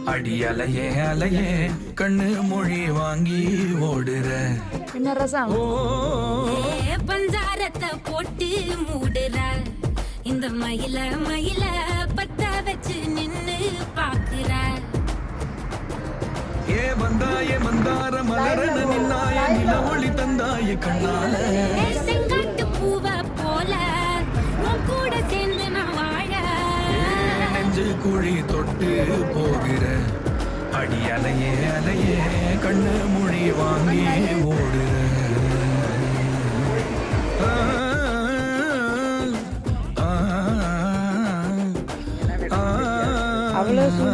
அடி அலையே அலையே கண்ணு மொழி வாங்கி ஓடுற என்ன ரசம் பஞ்சாரத்தை போட்டு மூடுற இந்த மயில மயில பத்த வச்சு நின்னு பாக்குற ஏ வந்தாய மந்தார மலரன நின்னாய நில ஒளி தந்தாய கண்ணால செங்காட்டு பூவ போல உன் கூட சேர்ந்து நான் வாழ நெஞ்சு குழி தொட்டு போகிற அடி அலையே அலையே கண்ணு மொழி வாங்கி ஓடுற அவ்வளவு